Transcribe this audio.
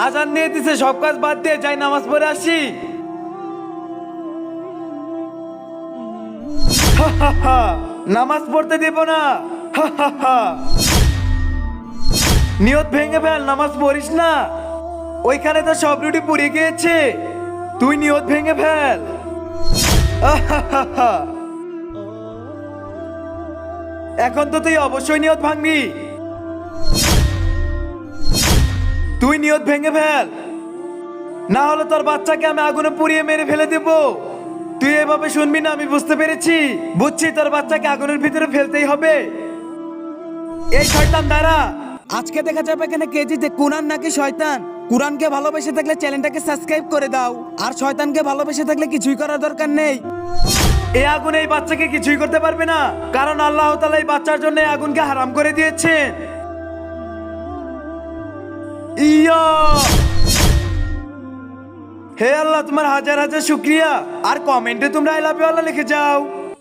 আজান দিয়ে দিছে, সব কাজ বাদ দিয়ে যাই নামাজ পড়ে আসি। নামাজ পড়তে দেব না। নিয়ত ভেঙে ফেল, নামাজ পড়িস না। ওইখানে তো সব রুটি পুড়িয়ে গিয়েছে, তুই নিয়ত ভেঙে ফেল। এখন তো তুই অবশ্যই নিয়ত ভাঙবি। তুই নিয়ত ভেঙে ফেল, না হলে তোর বাচ্চাকে আমি আগুনে পুড়িয়ে মেরে ফেলে দেব। তুই এভাবে শুনবি না, আমি বুঝতে পেরেছি। বুঝছি তোর বাচ্চাকে আগুনের ভিতরে ফেলতেই হবে। এই শয়তান দাঁড়া। আজকে দেখা যাবে এখানে কে জিতে, কুরআন নাকি শয়তান। কুরআনকে ভালোবেসে থাকলে চ্যানেলটাকে সাবস্ক্রাইব করে দাও, আর শয়তানকে ভালোবেসে থাকলে কিছুই করার দরকার নেই। এই আগুন এই বাচ্চাকে কিছুই করতে পারবে না, কারণ আল্লাহ তাআলা এই বাচ্চার জন্য এই আগুনকে হারাম করে দিয়েছেন। ইয়া হে আল্লাহ, তোমার হাজার হাজার শুকরিয়া। আর কমেন্টে তোমরা আই লাভ ইউ আল্লাহ লিখে যাও।